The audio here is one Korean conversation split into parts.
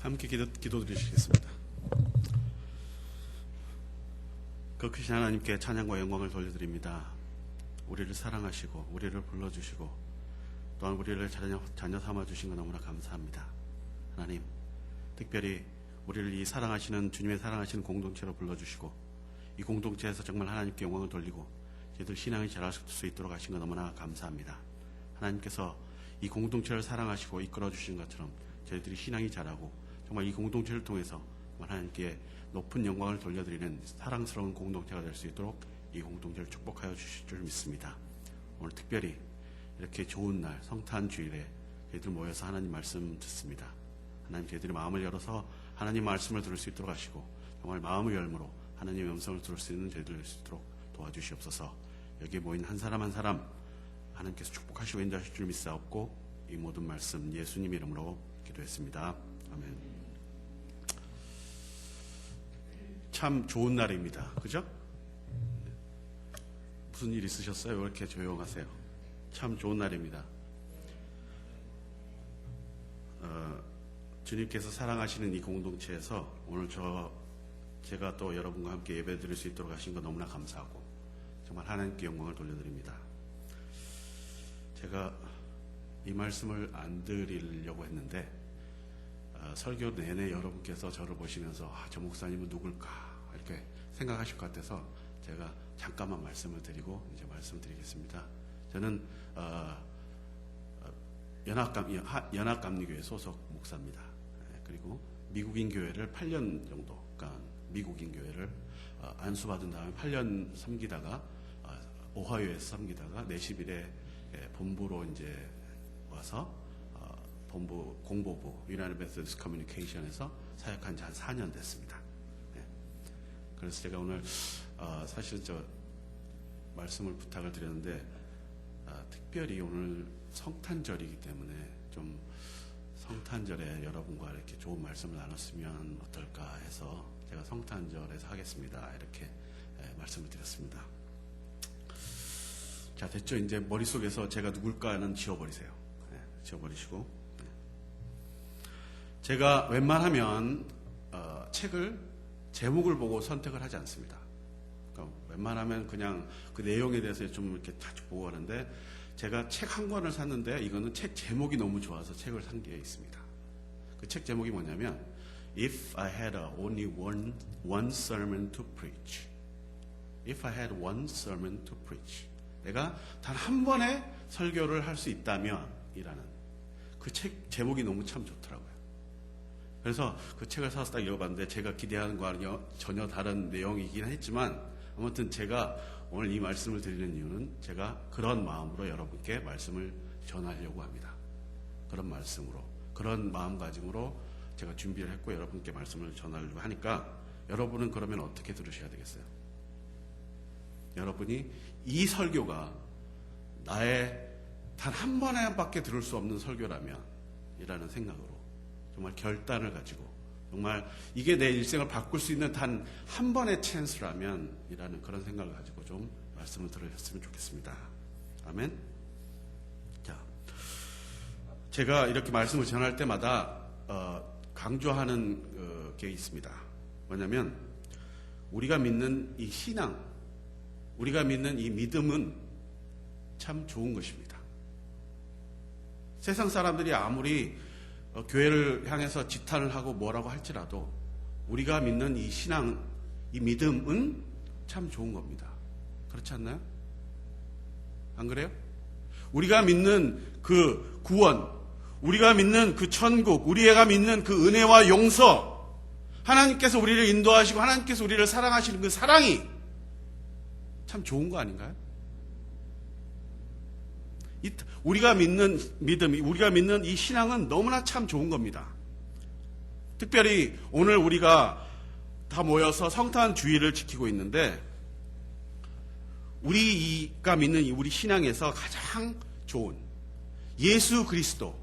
함께 기도드리시겠습니다. 거크신 하나님께 찬양과 영광을 돌려드립니다. 우리를 사랑하시고 우리를 불러주시고 또한 우리를 자녀 삼아주신 것 너무나 감사합니다. 하나님, 특별히 우리를 이 사랑하시는 주님의 사랑하시는 공동체로 불러주시고 이 공동체에서 정말 하나님께 영광을 돌리고 저희들 신앙이 자랄 수 있도록 하신 것 너무나 감사합니다. 하나님께서 이 공동체를 사랑하시고 이끌어주신 것처럼 저희들이 신앙이 자라고 정말 이 공동체를 통해서 하나님께 높은 영광을 돌려드리는 사랑스러운 공동체가 될 수 있도록 이 공동체를 축복하여 주실 줄 믿습니다. 오늘 특별히 이렇게 좋은 날 성탄 주일에 저희들 모여서 하나님 말씀 듣습니다. 하나님, 저희들이 마음을 열어서 하나님 말씀을 들을 수 있도록 하시고 정말 마음을 열므로 하나님의 음성을 들을 수 있는 저희들 될 수 있도록 도와주시옵소서. 여기에 모인 한 사람 한 사람 하나님께서 축복하시고 인도하실 줄 믿사옵고 이 모든 말씀 예수님 이름으로 기도했습니다. 아멘. 참 좋은 날입니다. 그죠? 무슨 일 있으셨어요? 왜 이렇게 조용하세요? 참 좋은 날입니다. 주님께서 사랑하시는 이 공동체에서 오늘 제가 또 여러분과 함께 예배 드릴 수 있도록 하신 거 너무나 감사하고 정말 하나님께 영광을 돌려드립니다. 제가 이 말씀을 안 드리려고 했는데 설교 내내 여러분께서 저를 보시면서 저 목사님은 누굴까 이렇게 생각하실 것 같아서 제가 잠깐만 말씀을 드리고 이제 말씀드리겠습니다. 저는 연합감리교회 소속 목사입니다. 그리고 미국인 교회를 8년 정도, 그러니까 미국인 교회를 안수받은 다음에 8년 섬기다가 오하이오에서 섬기다가 내시빌에 본부로 이제 와서 본부 공보부 유나이티드 메소디스트 커뮤니케이션에서 사역한 지 한 4년 됐습니다. 그래서 제가 오늘 사실 말씀을 부탁을 드렸는데 특별히 오늘 성탄절이기 때문에 좀 성탄절에 여러분과 이렇게 좋은 말씀을 나눴으면 어떨까 해서 제가 성탄절에서 하겠습니다. 이렇게 말씀을 드렸습니다. 자, 됐죠? 이제 머릿속에서 제가 누굴까는 지워버리세요. 지워버리시고. 제가 웬만하면 책을 제목을 보고 선택을 하지 않습니다. 그러니까 웬만하면 그냥 그 내용에 대해서 좀 이렇게 자주 보고 하는데 제가 책 한 권을 샀는데 이거는 책 제목이 너무 좋아서 책을 산 게 있습니다. 그 책 제목이 뭐냐면 If I had only one sermon to preach. If I had one sermon to preach. 내가 단 한 번의 설교를 할 수 있다면 이라는 그 책 제목이 너무 참 좋더라고요. 그래서 그 책을 사서 딱 읽어봤는데 제가 기대하는 거와는 전혀 다른 내용이긴 했지만 아무튼 제가 오늘 이 말씀을 드리는 이유는 제가 그런 마음으로 여러분께 말씀을 전하려고 합니다. 그런 말씀으로, 그런 마음가짐으로 제가 준비를 했고 여러분께 말씀을 전하려고 하니까 여러분은 그러면 어떻게 들으셔야 되겠어요? 여러분이 이 설교가 나의 단 한 번에밖에 들을 수 없는 설교라면 이라는 생각으로 정말 결단을 가지고 정말 이게 내 일생을 바꿀 수 있는 단 한 번의 찬스라면 이라는 그런 생각을 가지고 좀 말씀을 들으셨으면 좋겠습니다. 아멘. 자, 제가 이렇게 말씀을 전할 때마다 강조하는 게 있습니다. 뭐냐면 우리가 믿는 이 신앙, 우리가 믿는 이 믿음은 참 좋은 것입니다. 세상 사람들이 아무리 교회를 향해서 지탄을 하고 뭐라고 할지라도 우리가 믿는 이 신앙, 이 믿음은 참 좋은 겁니다. 그렇지 않나요? 안 그래요? 우리가 믿는 그 구원, 우리가 믿는 그 천국, 우리가 믿는 그 은혜와 용서, 하나님께서 우리를 인도하시고 하나님께서 우리를 사랑하시는 그 사랑이 참 좋은 거 아닌가요? 우리가 믿는 믿음, 우리가 믿는 이 신앙은 너무나 참 좋은 겁니다. 특별히 오늘 우리가 다 모여서 성탄 주일을 지키고 있는데 우리가 믿는 우리 신앙에서 가장 좋은 예수 그리스도,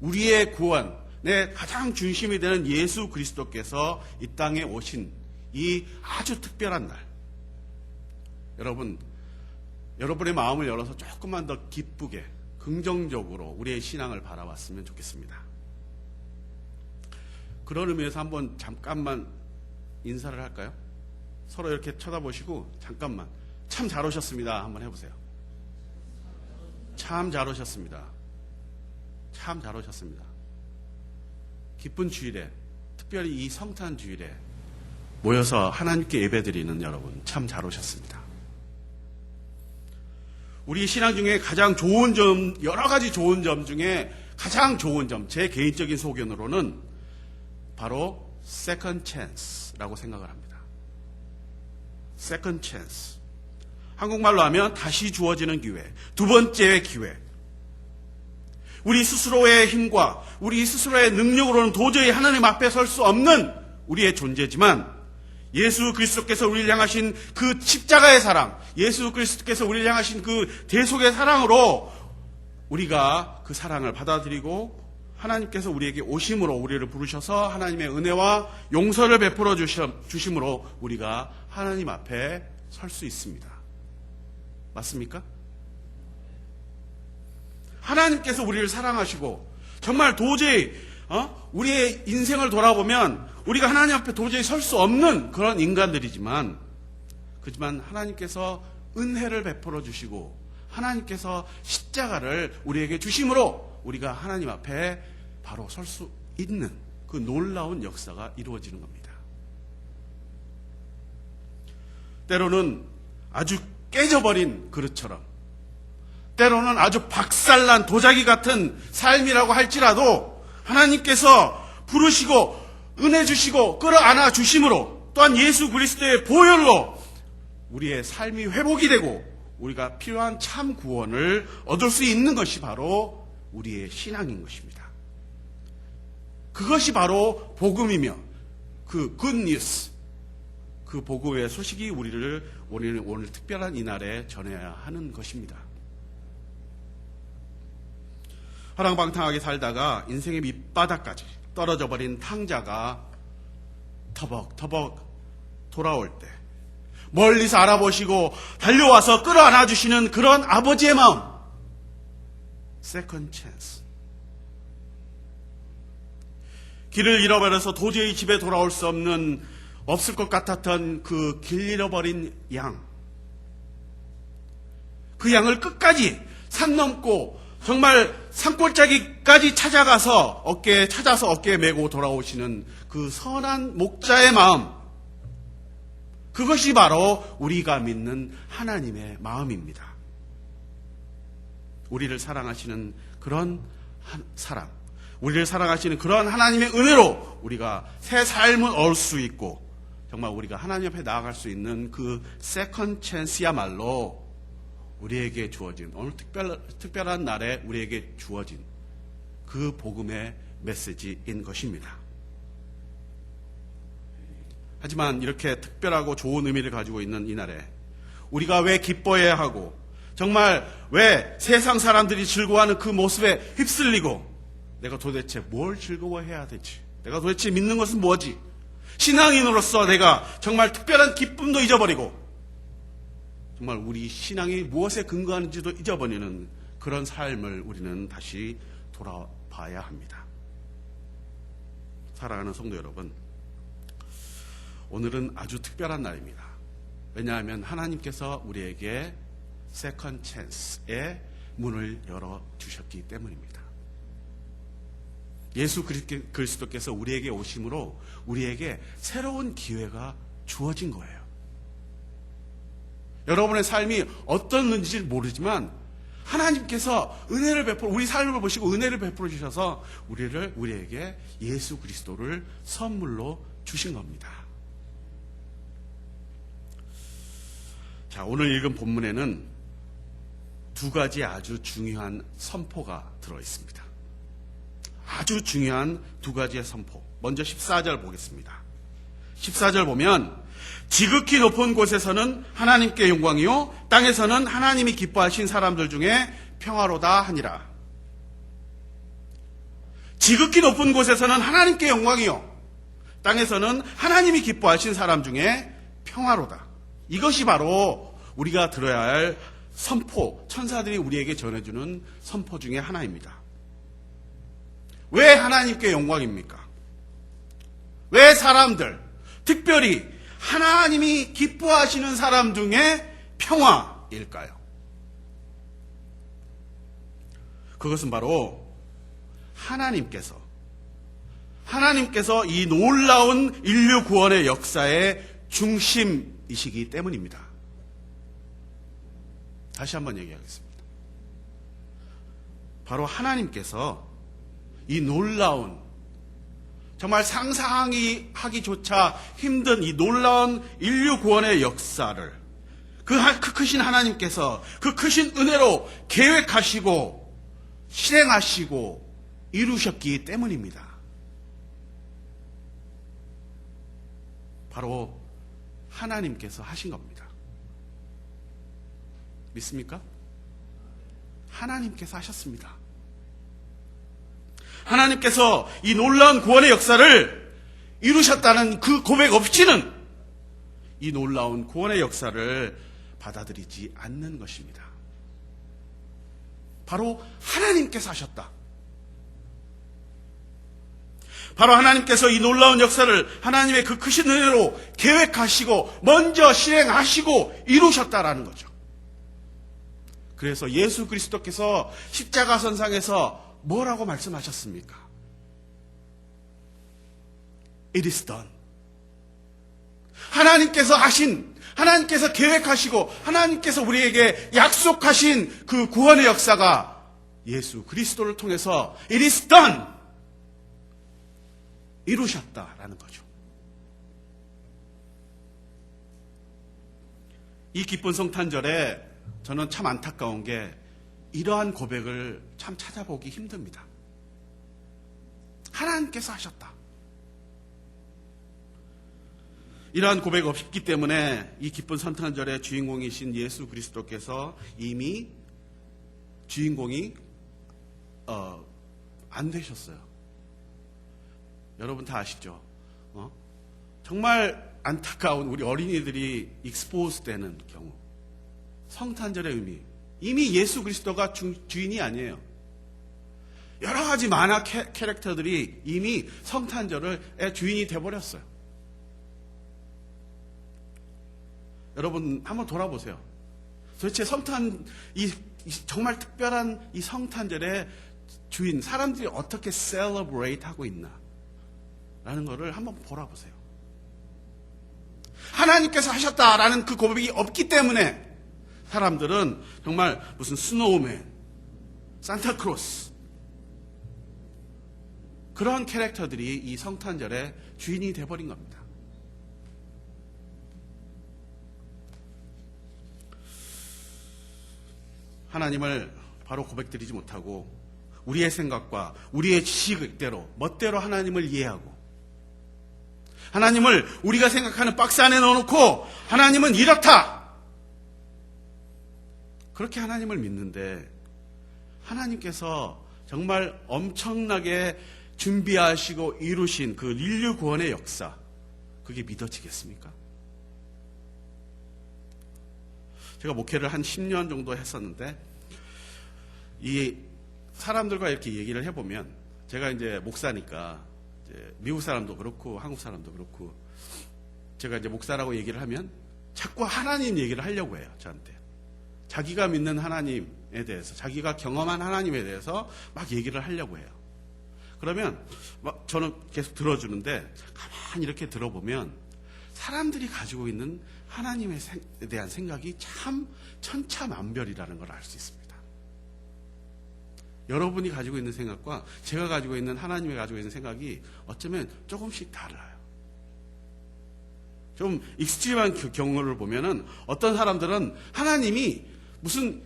우리의 구원의 가장 중심이 되는 예수 그리스도께서 이 땅에 오신 이 아주 특별한 날, 여러분의 마음을 열어서 조금만 더 기쁘게 긍정적으로 우리의 신앙을 바라봤으면 좋겠습니다. 그런 의미에서 한번 잠깐만 인사를 할까요? 서로 이렇게 쳐다보시고 잠깐만 참 잘 오셨습니다 한번 해보세요. 참 잘 오셨습니다. 참 잘 오셨습니다. 기쁜 주일에, 특별히 이 성탄 주일에 모여서 하나님께 예배드리는 여러분 참 잘 오셨습니다. 우리 신앙 중에 가장 좋은 점, 여러 가지 좋은 점 중에 가장 좋은 점, 제 개인적인 소견으로는 바로 second chance라고 생각을 합니다. second chance. 한국말로 하면 다시 주어지는 기회, 두 번째의 기회. 우리 스스로의 힘과 우리 스스로의 능력으로는 도저히 하나님 앞에 설 수 없는 우리의 존재지만 예수 그리스도께서 우리를 향하신 그 십자가의 사랑, 예수 그리스도께서 우리를 향하신 그 대속의 사랑으로 우리가 그 사랑을 받아들이고 하나님께서 우리에게 오심으로 우리를 부르셔서 하나님의 은혜와 용서를 베풀어 주심으로 우리가 하나님 앞에 설 수 있습니다. 맞습니까? 하나님께서 우리를 사랑하시고 정말 도저히 우리의 인생을 돌아보면 우리가 하나님 앞에 도저히 설 수 없는 그런 인간들이지만 그렇지만 하나님께서 은혜를 베풀어 주시고 하나님께서 십자가를 우리에게 주심으로 우리가 하나님 앞에 바로 설 수 있는 그 놀라운 역사가 이루어지는 겁니다. 때로는 아주 깨져버린 그릇처럼 때로는 아주 박살난 도자기 같은 삶이라고 할지라도 하나님께서 부르시고 은혜 주시고 끌어안아 주심으로 또한 예수 그리스도의 보혈로 우리의 삶이 회복이 되고 우리가 필요한 참 구원을 얻을 수 있는 것이 바로 우리의 신앙인 것입니다. 그것이 바로 복음이며 그 굿뉴스, 그 복음의 소식이 우리를 오늘 특별한 이날에 전해야 하는 것입니다. 허랑방탕하게 살다가 인생의 밑바닥까지 떨어져 버린 탕자가 터벅터벅 돌아올 때 멀리서 알아보시고 달려와서 끌어안아 주시는 그런 아버지의 마음, 세컨드 찬스. 길을 잃어버려서 도저히 집에 돌아올 수 없을 것 같았던 그 길 잃어버린 양, 그 양을 끝까지 산 넘고 정말 산골짜기까지 찾아서 어깨에 메고 돌아오시는 그 선한 목자의 마음, 그것이 바로 우리가 믿는 하나님의 마음입니다. 우리를 사랑하시는 그런 사랑, 우리를 사랑하시는 그런 하나님의 은혜로 우리가 새 삶을 얻을 수 있고 정말 우리가 하나님 앞에 나아갈 수 있는 그 세컨드 찬스야말로 우리에게 주어진 오늘 특별한 날에 우리에게 주어진 그 복음의 메시지인 것입니다. 하지만 이렇게 특별하고 좋은 의미를 가지고 있는 이 날에 우리가 왜 기뻐해야 하고 정말 왜 세상 사람들이 즐거워하는 그 모습에 휩쓸리고 내가 도대체 뭘 즐거워해야 되지? 내가 도대체 믿는 것은 뭐지? 신앙인으로서 내가 정말 특별한 기쁨도 잊어버리고 정말 우리 신앙이 무엇에 근거하는지도 잊어버리는 그런 삶을 우리는 다시 돌아봐야 합니다. 사랑하는 성도 여러분, 오늘은 아주 특별한 날입니다. 왜냐하면 하나님께서 우리에게 세컨드 찬스의 문을 열어주셨기 때문입니다. 예수 그리스도께서 우리에게 오심으로 우리에게 새로운 기회가 주어진 거예요. 여러분의 삶이 어떻는지 모르지만 하나님께서 은혜를 베풀어 우리 삶을 보시고 은혜를 베풀어 주셔서 우리에게 예수 그리스도를 선물로 주신 겁니다. 자, 오늘 읽은 본문에는 두 가지 아주 중요한 선포가 들어 있습니다. 아주 중요한 두 가지의 선포. 먼저 14절 보겠습니다. 14절 보면 지극히 높은 곳에서는 하나님께 영광이요 땅에서는 하나님이 기뻐하신 사람들 중에 평화로다 하니라. 지극히 높은 곳에서는 하나님께 영광이요 땅에서는 하나님이 기뻐하신 사람 중에 평화로다. 이것이 바로 우리가 들어야 할 선포, 천사들이 우리에게 전해주는 선포 중에 하나입니다. 왜 하나님께 영광입니까? 왜 사람들, 특별히 하나님이 기뻐하시는 사람 중에 평화일까요? 그것은 바로 하나님께서 이 놀라운 인류 구원의 역사의 중심이시기 때문입니다. 다시 한번 얘기하겠습니다. 바로 하나님께서 이 놀라운, 정말 상상이 하기조차 힘든 이 놀라운 인류 구원의 역사를 그 크신 하나님께서 그 크신 은혜로 계획하시고 실행하시고 이루셨기 때문입니다. 바로 하나님께서 하신 겁니다. 믿습니까? 하나님께서 하셨습니다. 하나님께서 이 놀라운 구원의 역사를 이루셨다는 그 고백 없이는 이 놀라운 구원의 역사를 받아들이지 않는 것입니다. 바로 하나님께서 하셨다. 바로 하나님께서 이 놀라운 역사를 하나님의 그 크신 은혜로 계획하시고 먼저 실행하시고 이루셨다라는 거죠. 그래서 예수 그리스도께서 십자가 선상에서 뭐라고 말씀하셨습니까? It is done. 하나님께서 계획하시고 하나님께서 우리에게 약속하신 그 구원의 역사가 예수 그리스도를 통해서 It is done. 이루셨다라는 거죠. 이 기쁜 성탄절에 저는 참 안타까운 게 이러한 고백을 참 찾아보기 힘듭니다. 하나님께서 하셨다. 이러한 고백 없기 때문에 이 기쁜 성탄절의 주인공이신 예수 그리스도께서 이미 주인공이 안 되셨어요. 여러분 다 아시죠? 정말 안타까운 우리 어린이들이 익스포즈 되는 경우, 성탄절의 의미, 이미 예수 그리스도가 주인이 아니에요. 여러 가지 만화 캐릭터들이 이미 성탄절의 주인이 돼버렸어요. 여러분 한번 돌아보세요. 도대체 이 정말 특별한 이 성탄절의 주인, 사람들이 어떻게 셀러브레이트 하고 있나 라는 것을 한번 보라보세요. 하나님께서 하셨다라는 그 고백이 없기 때문에 사람들은 정말 무슨 스노우맨, 산타크로스, 그런 캐릭터들이 이 성탄절의 주인이 돼버린 겁니다. 하나님을 바로 고백드리지 못하고 우리의 생각과 우리의 지식대로 멋대로 하나님을 이해하고 하나님을 우리가 생각하는 박스 안에 넣어놓고 하나님은 이렇다, 그렇게 하나님을 믿는데 하나님께서 정말 엄청나게 준비하시고 이루신 그 인류 구원의 역사, 그게 믿어지겠습니까? 제가 목회를 한 10년 정도 했었는데 이 사람들과 이렇게 얘기를 해보면, 제가 이제 목사니까 이제 미국 사람도 그렇고 한국 사람도 그렇고 제가 이제 목사라고 얘기를 하면 자꾸 하나님 얘기를 하려고 해요. 저한테 자기가 믿는 하나님에 대해서, 자기가 경험한 하나님에 대해서 막 얘기를 하려고 해요. 그러면 막 저는 계속 들어주는데 가만히 이렇게 들어보면 사람들이 가지고 있는 하나님에 대한 생각이 참 천차만별이라는 걸 알 수 있습니다. 여러분이 가지고 있는 생각과 제가 가지고 있는 하나님이 가지고 있는 생각이 어쩌면 조금씩 달라요. 좀 익스트림한 경우를 보면은 어떤 사람들은 하나님이 무슨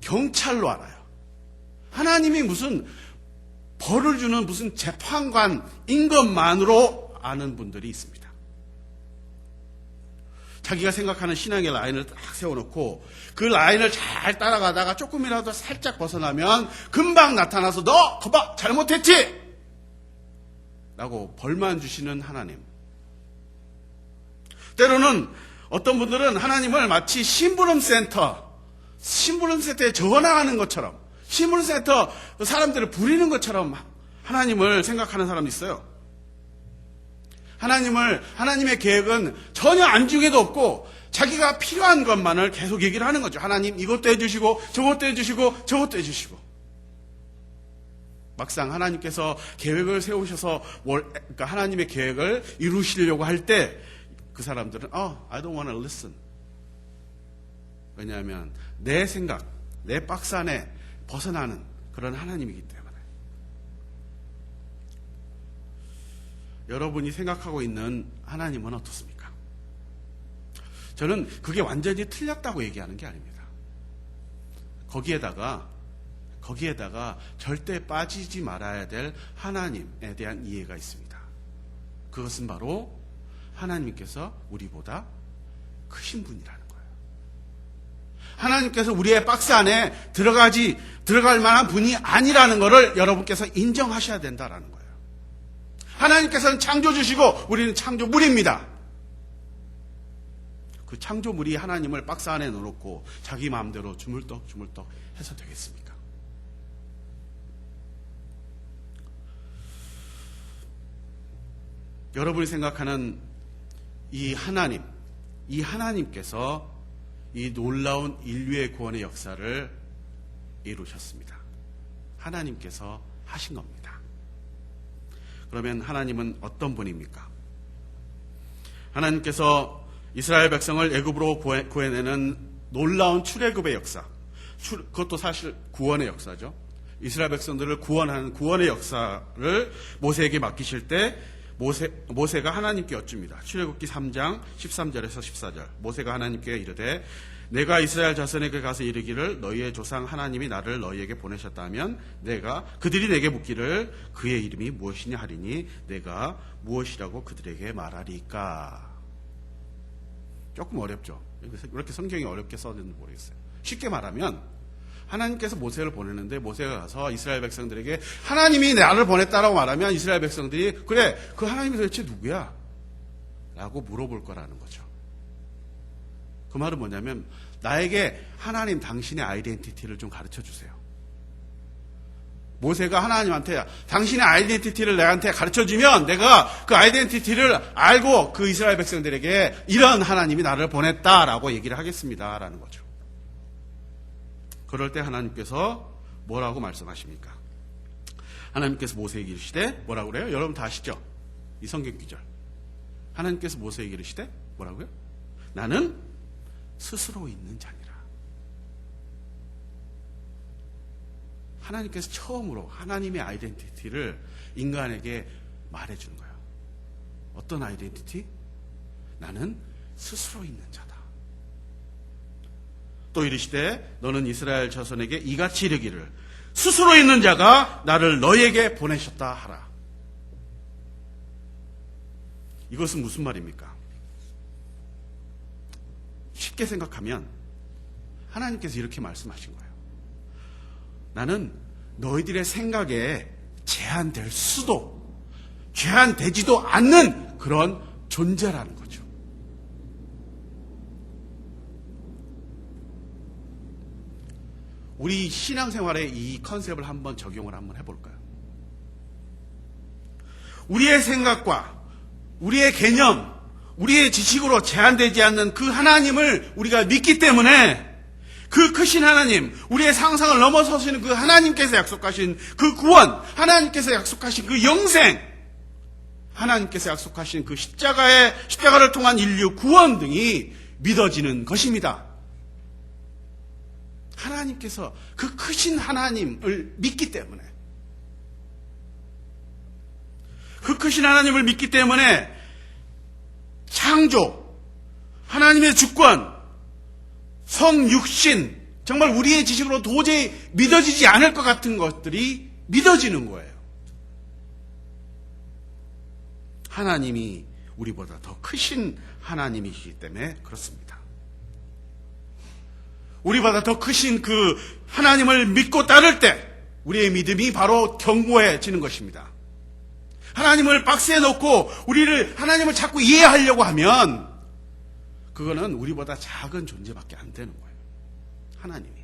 경찰로 알아요. 하나님이 무슨 벌을 주는 무슨 재판관인 것만으로 아는 분들이 있습니다. 자기가 생각하는 신앙의 라인을 딱 세워놓고 그 라인을 잘 따라가다가 조금이라도 살짝 벗어나면 금방 나타나서 너 거봐 잘못했지! 라고 벌만 주시는 하나님. 때로는 어떤 분들은 하나님을 마치 심부름센터에 전화하는 것처럼, 심부름센터 사람들을 부리는 것처럼 하나님을 생각하는 사람이 있어요. 하나님의 계획은 전혀 안중에도 없고 자기가 필요한 것만을 계속 얘기를 하는 거죠. 하나님 이것도 해주시고 저것도 해주시고 저것도 해주시고. 막상 하나님께서 계획을 세우셔서 그러니까 하나님의 계획을 이루시려고 할 때 그 사람들은 I don't want to listen. 왜냐하면 내 생각, 내 박스 안에 벗어나는 그런 하나님이기 때문에. 여러분이 생각하고 있는 하나님은 어떻습니까? 저는 그게 완전히 틀렸다고 얘기하는 게 아닙니다. 거기에다가 절대 빠지지 말아야 될 하나님에 대한 이해가 있습니다. 그것은 바로 하나님께서 우리보다 크신 분이라는 거예요. 하나님께서 우리의 박스 안에 들어갈 만한 분이 아니라는 것을 여러분께서 인정하셔야 된다라는 거예요. 하나님께서는 창조주시고 우리는 창조물입니다. 그 창조물이 하나님을 박스 안에 넣어놓고 자기 마음대로 주물떡 해서 되겠습니까? 여러분이 생각하는 이 하나님께서 이 놀라운 인류의 구원의 역사를 이루셨습니다. 하나님께서 하신 겁니다. 그러면 하나님은 어떤 분입니까? 하나님께서 이스라엘 백성을 애굽으로 구해내는 놀라운 출애굽의 역사, 그것도 사실 구원의 역사죠. 이스라엘 백성들을 구원하는 구원의 역사를 모세에게 맡기실 때 모세가 하나님께 여쭙니다. 출애굽기 3장 13절에서 14절. 모세가 하나님께 이르되 내가 이스라엘 자손에게 가서 이르기를 너희의 조상 하나님이 나를 너희에게 보내셨다면 그들이 내게 묻기를 그의 이름이 무엇이냐 하리니 내가 무엇이라고 그들에게 말하리까. 조금 어렵죠. 왜 이렇게 성경이 어렵게 써졌는지 모르겠어요. 쉽게 말하면 하나님께서 모세를 보내는데 모세가 가서 이스라엘 백성들에게 하나님이 나를 보냈다라고 말하면 이스라엘 백성들이 그래 그 하나님이 도대체 누구야? 라고 물어볼 거라는 거죠. 그 말은 뭐냐면 나에게 하나님 당신의 아이덴티티를 좀 가르쳐 주세요. 모세가 하나님한테 당신의 아이덴티티를 내한테 가르쳐 주면 내가 그 아이덴티티를 알고 그 이스라엘 백성들에게 이런 하나님이 나를 보냈다라고 얘기를 하겠습니다 라는 거죠. 그럴 때 하나님께서 뭐라고 말씀하십니까? 하나님께서 모세에게 이르시되 뭐라고 그래요? 여러분 다 아시죠? 이 성경 구절. 하나님께서 모세에게 이르시되 뭐라고요? 나는 스스로 있는 자니라. 하나님께서 처음으로 하나님의 아이덴티티를 인간에게 말해주는 거예요. 어떤 아이덴티티? 나는 스스로 있는 자다. 또 이르시되 너는 이스라엘 자손에게 이같이 이르기를 스스로 있는 자가 나를 너희에게 보내셨다 하라. 이것은 무슨 말입니까? 쉽게 생각하면 하나님께서 이렇게 말씀하신 거예요. 나는 너희들의 생각에 제한될 수도 제한되지도 않는 그런 존재라는 거죠. 우리 신앙생활에 이 컨셉을 한번 적용을 한번 해볼까요? 우리의 생각과 우리의 개념, 우리의 지식으로 제한되지 않는 그 하나님을 우리가 믿기 때문에 그 크신 하나님, 우리의 상상을 넘어서시는 그 하나님께서 약속하신 그 구원, 하나님께서 약속하신 그 영생, 하나님께서 약속하신 그 십자가를 통한 인류 구원 등이 믿어지는 것입니다. 하나님께서 그 크신 하나님을 믿기 때문에 그 크신 하나님을 믿기 때문에 창조, 하나님의 주권, 성육신, 정말 우리의 지식으로 도저히 믿어지지 않을 것 같은 것들이 믿어지는 거예요. 하나님이 우리보다 더 크신 하나님이시기 때문에 그렇습니다. 우리보다 더 크신 그 하나님을 믿고 따를 때 우리의 믿음이 바로 견고해지는 것입니다. 하나님을 박스에 넣고 하나님을 자꾸 이해하려고 하면 그거는 우리보다 작은 존재밖에 안 되는 거예요. 하나님이.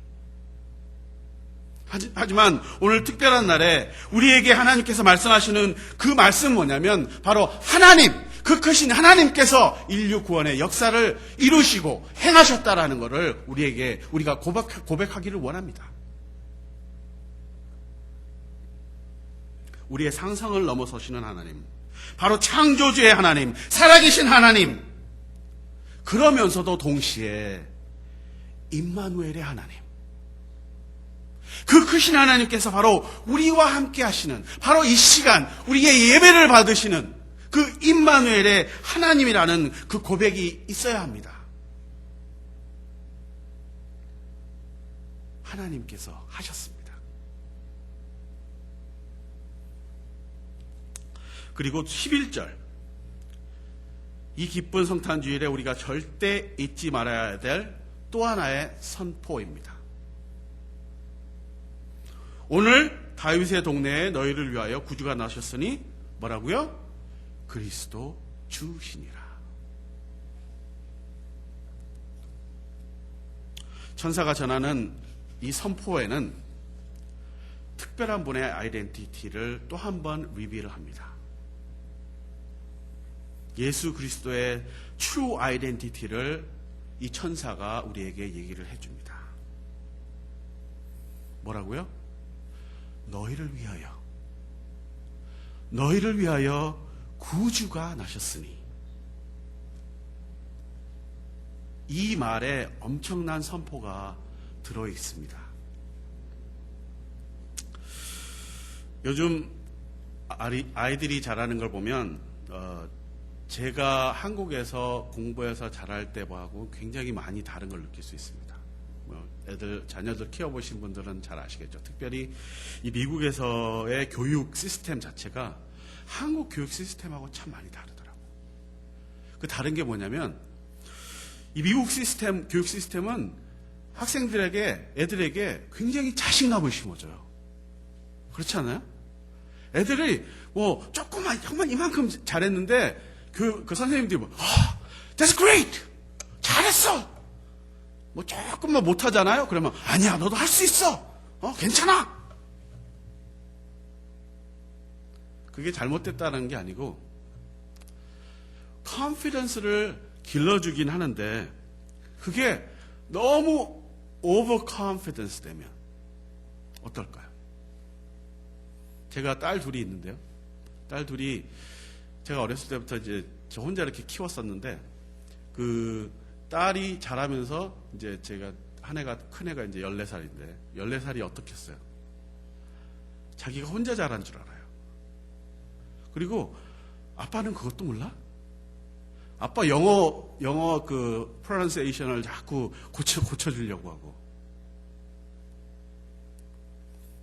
하지만 오늘 특별한 날에 우리에게 하나님께서 말씀하시는 그 말씀은 뭐냐면 바로 하나님, 그 크신 하나님께서 인류 구원의 역사를 이루시고 행하셨다라는 것을 우리가 고백하기를 원합니다. 우리의 상상을 넘어서시는 하나님, 바로 창조주의 하나님, 살아계신 하나님, 그러면서도 동시에 임마누엘의 하나님, 그 크신 하나님께서 바로 우리와 함께 하시는, 바로 이 시간 우리의 예배를 받으시는 그 임마누엘의 하나님이라는 그 고백이 있어야 합니다. 하나님께서 하셨습니다. 그리고 11절, 이 기쁜 성탄주일에 우리가 절대 잊지 말아야 될 또 하나의 선포입니다. 오늘 다윗의 동네에 너희를 위하여 구주가 나셨으니 뭐라고요? 그리스도 주시니라. 천사가 전하는 이 선포에는 특별한 분의 아이덴티티를 또 한 번 리뷰를 합니다. 예수 그리스도의 true 아이덴티티를 이 천사가 우리에게 얘기를 해줍니다. 뭐라고요? 너희를 위하여 구주가 나셨으니. 이 말에 엄청난 선포가 들어있습니다. 요즘 아이들이 자라는 걸 보면 제가 한국에서 공부해서 자랄 때하고 굉장히 많이 다른 걸 느낄 수 있습니다. 자녀들 키워보신 분들은 잘 아시겠죠. 특별히 이 미국에서의 교육 시스템 자체가 한국 교육 시스템하고 참 많이 다르더라고요. 그 다른 게 뭐냐면, 이 미국 교육 시스템은 애들에게 굉장히 자신감을 심어줘요. 그렇지 않아요? 애들이 조금만 이만큼 잘했는데 그 선생님들이 That's great! 잘했어! 조금만 못하잖아요? 그러면 아니야, 너도 할 수 있어! 괜찮아! 그게 잘못됐다는 게 아니고 컨피던스를 길러주긴 하는데 그게 너무 오버 컨피던스 되면 어떨까요? 제가 딸 둘이 있는데요. 딸 둘이 제가 어렸을 때부터 이제 저 혼자 이렇게 키웠었는데, 그 딸이 자라면서 이제 제가 큰 애가 이제 14살인데 14살이 어떻겠어요? 자기가 혼자 자란 줄 알아요. 그리고 아빠는 그것도 몰라? 아빠 영어 그 프로넌세이션을 자꾸 고쳐주려고 하고.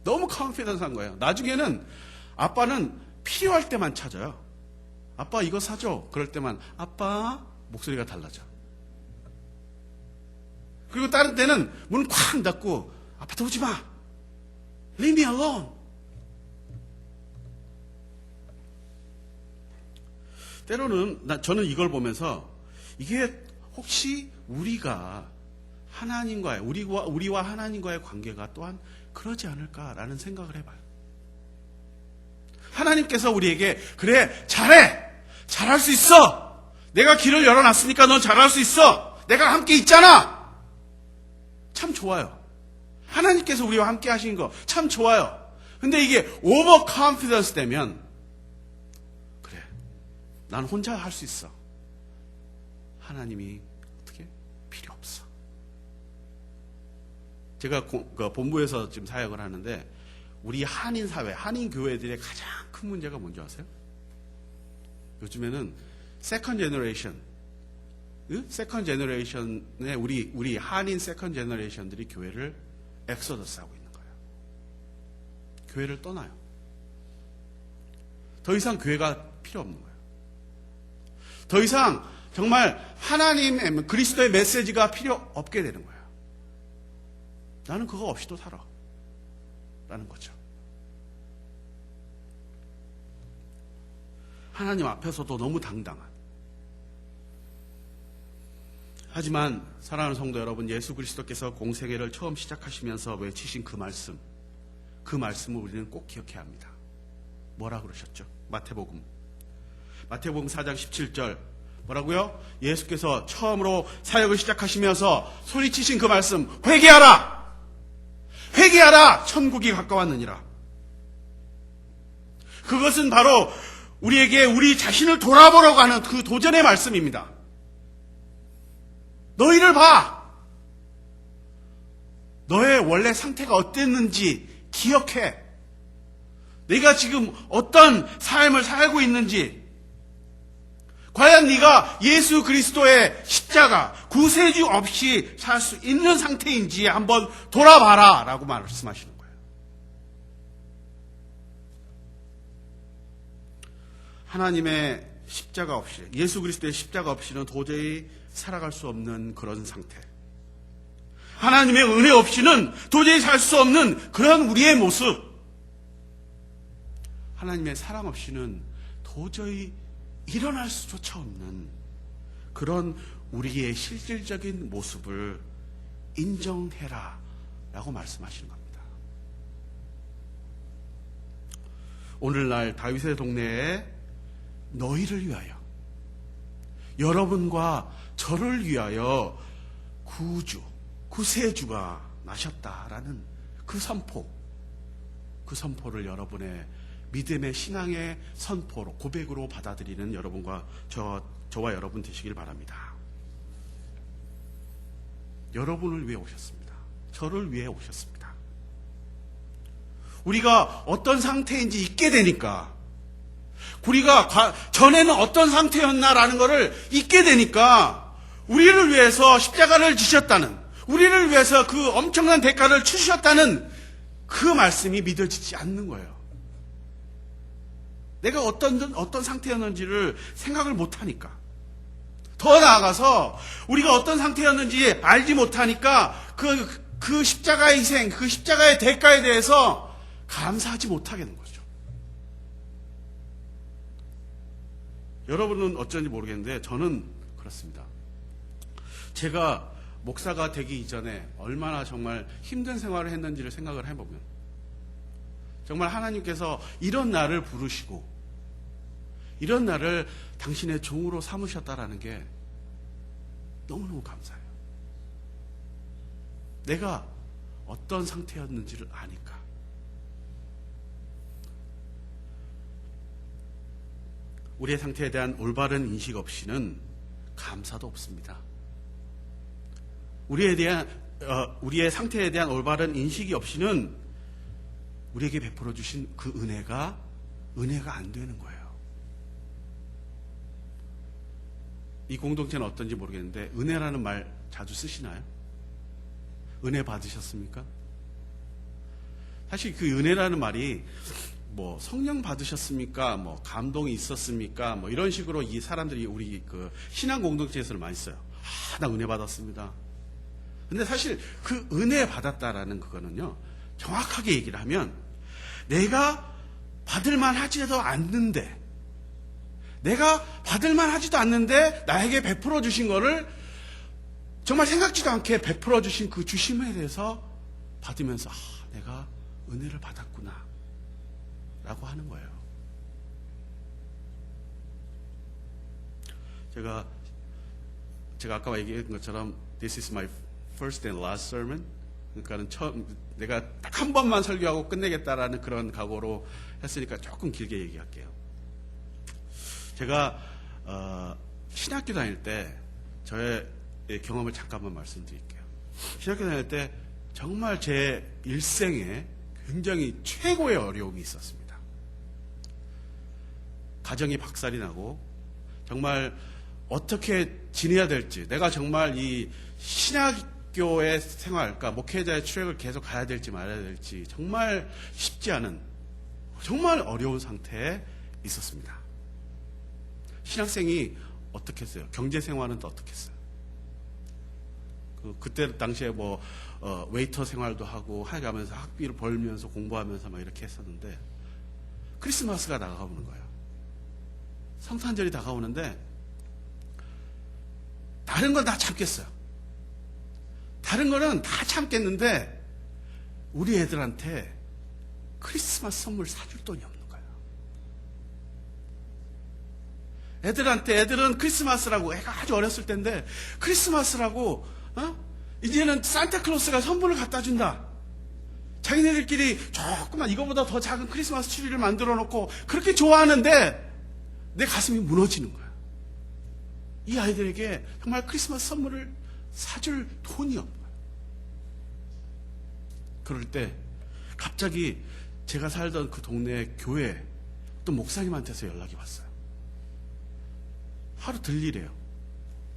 너무 컨피던스한 거예요. 나중에는 아빠는 필요할 때만 찾아요. 아빠 이거 사줘. 그럴 때만 아빠 목소리가 달라져. 그리고 다른 때는 문 쾅 닫고 아빠 들어오지 마. Leave me alone. 때로는 저는 이걸 보면서 이게 혹시 우리가 하나님과의 우리와 하나님과의 관계가 또한 그러지 않을까라는 생각을 해봐요. 하나님께서 우리에게 그래 잘할 수 있어. 내가 길을 열어놨으니까 넌 잘할 수 있어. 내가 함께 있잖아. 참 좋아요. 하나님께서 우리와 함께 하신 거 참 좋아요. 근데 이게 오버 컨피던스 되면 그래 난 혼자 할 수 있어. 하나님이 어떻게 필요 없어. 제가 본부에서 지금 사역을 하는데 우리 한인 사회, 한인 교회들의 가장 큰 문제가 뭔지 아세요? 요즘에는 세컨 제너레이션의 우리 한인 세컨 제너레이션들이 교회를 엑소더스 하고 있는 거예요. 교회를 떠나요. 더 이상 교회가 필요 없는 거예요. 더 이상 정말 하나님의 그리스도의 메시지가 필요 없게 되는 거예요. 나는 그거 없이도 살아. 라는 거죠. 하나님 앞에서도 너무 당당한. 하지만 사랑하는 성도 여러분, 예수 그리스도께서 공생애를 처음 시작하시면서 외치신 그 말씀을 우리는 꼭 기억해야 합니다. 뭐라 그러셨죠? 마태복음 마태복음 4장 17절 뭐라고요? 예수께서 처음으로 사역을 시작하시면서 소리치신 그 말씀, 회개하라! 회개하라! 천국이 가까웠느니라. 그것은 바로 우리에게 우리 자신을 돌아보려고 하는 그 도전의 말씀입니다. 너희를 봐! 너의 원래 상태가 어땠는지 기억해. 내가 지금 어떤 삶을 살고 있는지, 과연 네가 예수 그리스도의 십자가, 구세주 없이 살 수 있는 상태인지 한번 돌아봐라 라고 말씀하시는 거예요. 하나님의 십자가 없이, 예수 그리스도의 십자가 없이는 도저히 살아갈 수 없는 그런 상태, 하나님의 은혜 없이는 도저히 살 수 없는 그런 우리의 모습, 하나님의 사랑 없이는 도저히 일어날 수조차 없는 그런 우리의 실질적인 모습을 인정해라 라고 말씀하시는 겁니다. 오늘날 다윗의 동네에 너희를 위하여, 여러분과 저를 위하여 구세주가 나셨다라는 그 선포를 여러분의 믿음의 신앙의 선포로, 고백으로 받아들이는 여러분과 저와 여러분 되시길 바랍니다. 여러분을 위해 오셨습니다. 저를 위해 오셨습니다. 우리가 어떤 상태인지 잊게 되니까, 우리가 전에는 어떤 상태였나라는 것을 잊게 되니까, 우리를 위해서 십자가를 지셨다는, 우리를 위해서 그 엄청난 대가를 치셨다는 그 말씀이 믿어지지 않는 거예요. 내가 어떤 상태였는지를 생각을 못하니까, 더 나아가서 우리가 어떤 상태였는지 알지 못하니까 그 십자가의 희생, 그 십자가의 대가에 대해서 감사하지 못하게 되는 거죠. 여러분은 어쩐지 모르겠는데 저는 그렇습니다. 제가 목사가 되기 이전에 얼마나 정말 힘든 생활을 했는지를 생각을 해보면, 정말 하나님께서 이런 나를 부르시고 이런 나를 당신의 종으로 삼으셨다라는 게 너무너무 감사해요. 내가 어떤 상태였는지를 아니까. 우리의 상태에 대한 올바른 인식 없이는 감사도 없습니다. 우리의 상태에 대한 올바른 인식이 없이는 우리에게 베풀어 주신 그 은혜가 안 되는 거예요. 이 공동체는 어떤지 모르겠는데 은혜라는 말 자주 쓰시나요? 은혜 받으셨습니까? 사실 그 은혜라는 말이 뭐 성령 받으셨습니까? 뭐 감동이 있었습니까? 뭐 이런 식으로 이 사람들이 우리 그 신앙 공동체에서는 많이 써요. 나 은혜 받았습니다. 근데 사실 그 은혜 받았다라는 그거는요, 정확하게 얘기를 하면 내가 받을만 하지도 않는데, 나에게 베풀어 주신 거를 정말 생각지도 않게 베풀어 주신 그 주심에 대해서 받으면서 내가 은혜를 받았구나 라고 하는 거예요. 제가 아까 얘기한 것처럼 This is my first and last sermon. 그러니까는 내가 딱 한 번만 설교하고 끝내겠다라는 그런 각오로 했으니까 조금 길게 얘기할게요. 제가 신학교 다닐 때 저의 경험을 잠깐만 말씀드릴게요. 신학교 다닐 때 정말 제 일생에 굉장히 최고의 어려움이 있었습니다. 가정이 박살이 나고 정말 어떻게 지내야 될지, 내가 정말 이 신학교의 생활, 그러니까 목회자의 트랙을 계속 가야 될지 말아야 될지 정말 쉽지 않은, 정말 어려운 상태에 있었습니다. 신학생이 어떻게 했어요? 경제 생활은 또 어떻게 했어요? 그때 당시에 웨이터 생활도 하고 해가면서 학비를 벌면서 공부하면서 막 이렇게 했었는데, 크리스마스가 다가오는 거예요. 성탄절이 다가오는데 다른 건 다 참겠어요. 다른 거는 다 참겠는데 우리 애들한테 크리스마스 선물 사줄 돈이 없는 거예요. 애들은 크리스마스라고, 애가 아주 어렸을 때인데 크리스마스라고 이제는 산타클로스가 선물을 갖다 준다. 자기네들끼리 조금만 이거보다 더 작은 크리스마스 트리를 만들어 놓고 그렇게 좋아하는데 내 가슴이 무너지는 거야. 이 아이들에게 정말 크리스마스 선물을 사줄 돈이 없는 거야. 그럴 때 갑자기 제가 살던 그 동네 교회 또 목사님한테서 연락이 왔어요. 하루 들리래요.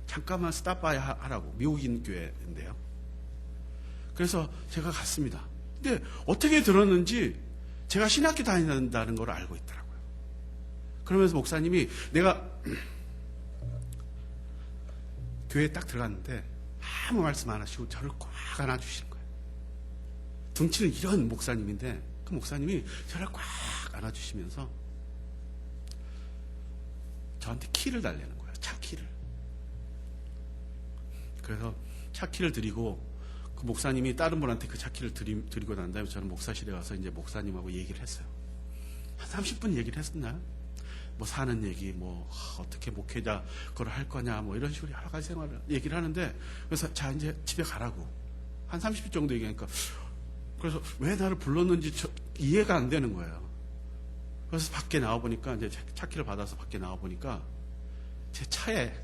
잠깐만 스탑바이 하라고. 미국인 교회인데요. 그래서 제가 갔습니다. 근데 어떻게 들었는지 제가 신학교 다닌다는 걸 알고 있더라고요. 그러면서 목사님이 내가 교회에 딱 들어갔는데 아무 말씀 안 하시고 저를 꽉 안아주시는 거예요. 등치는 이런 목사님인데 그 목사님이 저를 꽉 안아주시면서 저한테 키를 달라는 거예요. 차 키를. 그래서 차 키를 드리고 그 목사님이 다른 분한테 그 차 키를 드리고 난 다음에 저는 목사실에 가서 이제 목사님하고 얘기를 했어요. 한 30분 얘기를 했었나요? 뭐 사는 얘기, 뭐 어떻게 목회자 그걸 할 거냐, 뭐 이런 식으로 여러 가지 생활을 얘기를 하는데, 그래서 자 이제 집에 가라고 한 30분 정도 얘기하니까, 그래서 왜 나를 불렀는지 이해가 안 되는 거예요. 그래서 밖에 나와 보니까 이제 차키를 받아서 밖에 나와 보니까 제 차에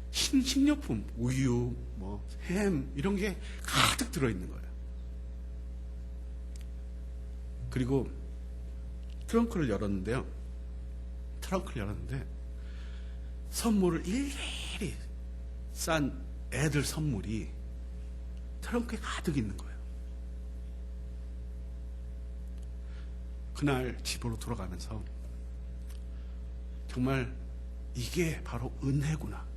식료품, 우유, 뭐 햄 이런 게 가득 들어 있는 거예요. 그리고 트렁크를 열었는데 선물을 일일이 싼 애들 선물이 트렁크에 가득 있는 거예요. 그날 집으로 돌아가면서 정말 이게 바로 은혜구나.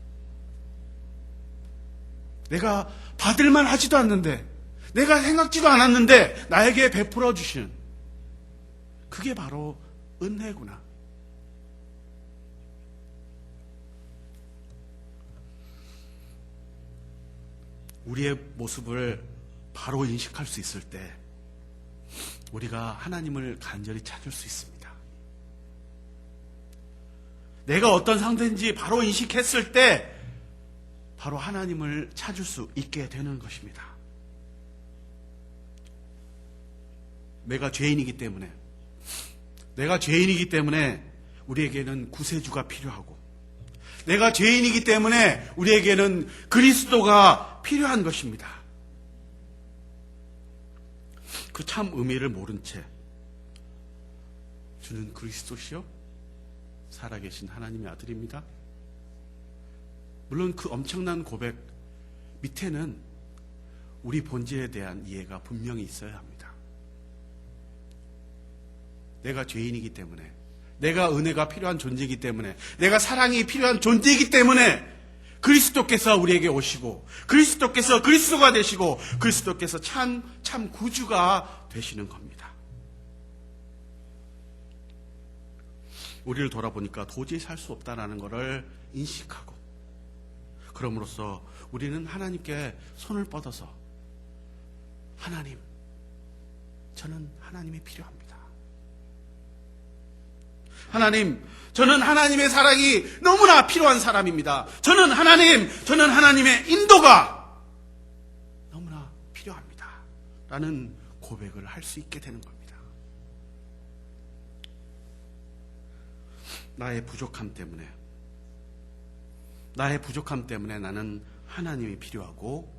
내가 받을만 하지도 않는데, 내가 생각지도 않았는데 나에게 베풀어 주시는 그게 바로 은혜구나. 우리의 모습을 바로 인식할 수 있을 때 우리가 하나님을 간절히 찾을 수 있습니다. 내가 어떤 상태인지 바로 인식했을 때 바로 하나님을 찾을 수 있게 되는 것입니다. 내가 죄인이기 때문에 우리에게는 구세주가 필요하고, 내가 죄인이기 때문에 우리에게는 그리스도가 필요한 것입니다. 그 참 의미를 모른 채 주는 그리스도시요 살아계신 하나님의 아들입니다. 물론 그 엄청난 고백 밑에는 우리 본질에 대한 이해가 분명히 있어야 합니다. 내가 죄인이기 때문에, 내가 은혜가 필요한 존재이기 때문에, 내가 사랑이 필요한 존재이기 때문에 그리스도께서 우리에게 오시고, 그리스도께서 그리스도가 되시고, 그리스도께서 참 구주가 되시는 겁니다. 우리를 돌아보니까 도저히 살 수 없다는 것을 인식하고, 그럼으로써 우리는 하나님께 손을 뻗어서 하나님, 저는 하나님이 필요합니다. 하나님, 저는 하나님의 사랑이 너무나 필요한 사람입니다. 저는 하나님의 인도가 너무나 필요합니다. 라는 고백을 할 수 있게 되는 겁니다. 나의 부족함 때문에 나는 하나님이 필요하고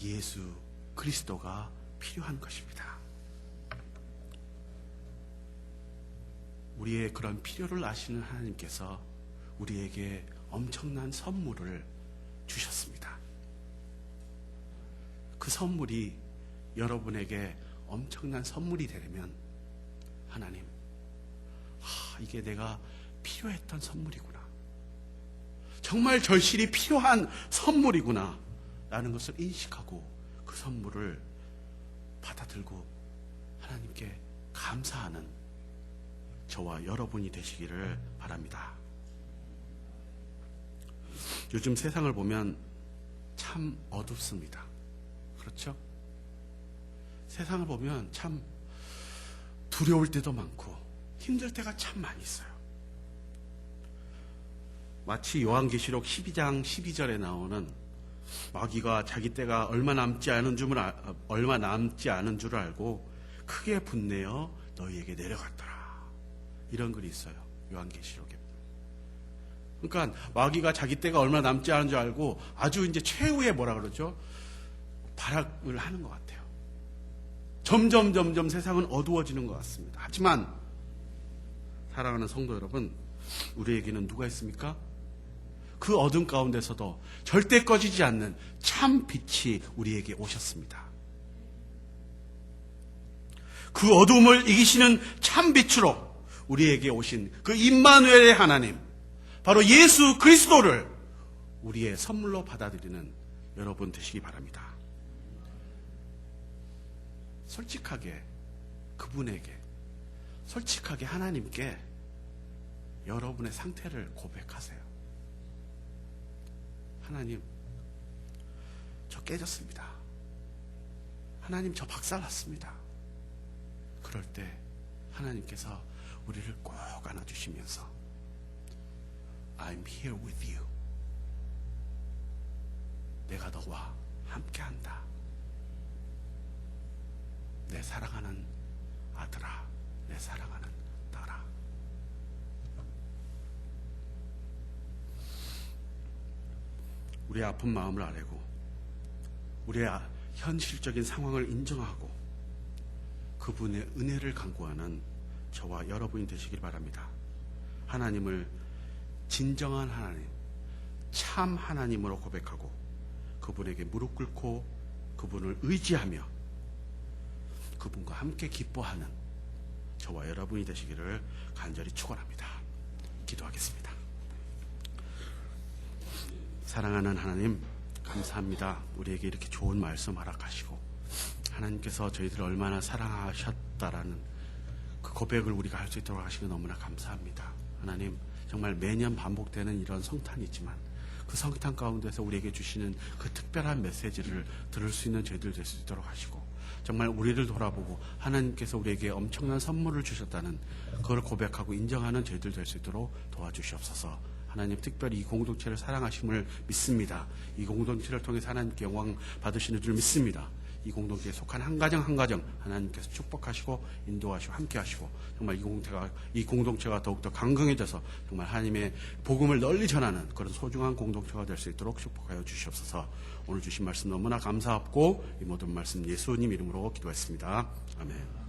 예수 그리스도가 필요한 것입니다. 우리의 그런 필요를 아시는 하나님께서 우리에게 엄청난 선물을 주셨습니다. 그 선물이 여러분에게 엄청난 선물이 되려면 하나님, 이게 내가 필요했던 선물이구나, 정말 절실히 필요한 선물이구나 라는 것을 인식하고 그 선물을 받아들고 하나님께 감사하는 저와 여러분이 되시기를 바랍니다. 요즘 세상을 보면 참 어둡습니다. 그렇죠? 세상을 보면 참 두려울 때도 많고 힘들 때가 참 많이 있어요. 마치 요한계시록 12장 12절에 나오는 마귀가 자기 때가 얼마 남지 않은 줄 알고 크게 분내어 너희에게 내려갔더라. 이런 글이 있어요. 요한계시록에. 그러니까 마귀가 자기 때가 얼마 남지 않은 줄 알고 아주 이제 최후의 뭐라 그러죠? 발악을 하는 것 같아요. 점점 세상은 어두워지는 것 같습니다. 하지만 사랑하는 성도 여러분, 우리에게는 누가 있습니까? 그 어둠 가운데서도 절대 꺼지지 않는 참 빛이 우리에게 오셨습니다. 그 어둠을 이기시는 참 빛으로 우리에게 오신 그 임마누엘의 하나님, 바로 예수 그리스도를 우리의 선물로 받아들이는 여러분 되시기 바랍니다. 솔직하게 그분에게, 솔직하게 하나님께 여러분의 상태를 고백하세요. 하나님, 저 깨졌습니다. 하나님, 저 박살났습니다. 그럴 때 하나님께서 우리를 꼭 안아주시면서 I'm here with you. 내가 너와 함께한다. 내 사랑하는 아들아, 내 사랑하는 딸아. 우리의 아픈 마음을 아뢰고 우리의 현실적인 상황을 인정하고 그분의 은혜를 간구하는 저와 여러분이 되시길 바랍니다. 하나님을 진정한 하나님, 참 하나님으로 고백하고 그분에게 무릎 꿇고 그분을 의지하며 그분과 함께 기뻐하는 저와 여러분이 되시기를 간절히 축원합니다. 기도하겠습니다. 사랑하는 하나님, 감사합니다. 우리에게 이렇게 좋은 말씀 허락하시고 하나님께서 저희들을 얼마나 사랑하셨다라는 그 고백을 우리가 할 수 있도록 하시고 너무나 감사합니다. 하나님, 정말 매년 반복되는 이런 성탄이지만 그 성탄 가운데서 우리에게 주시는 그 특별한 메시지를 들을 수 있는 저희들 될 수 있도록 하시고 정말 우리를 돌아보고 하나님께서 우리에게 엄청난 선물을 주셨다는 그걸 고백하고 인정하는 저희들 될 수 있도록 도와주시옵소서. 하나님, 특별히 이 공동체를 사랑하심을 믿습니다. 이 공동체를 통해 하나님께 영광 받으시는 줄 믿습니다. 이 공동체에 속한 한 가정 한 가정 하나님께서 축복하시고 인도하시고 함께하시고 정말 이 공동체가 더욱더 강건해져서 정말 하나님의 복음을 널리 전하는 그런 소중한 공동체가 될 수 있도록 축복하여 주시옵소서. 오늘 주신 말씀 너무나 감사하고 이 모든 말씀 예수님 이름으로 기도했습니다. 아멘.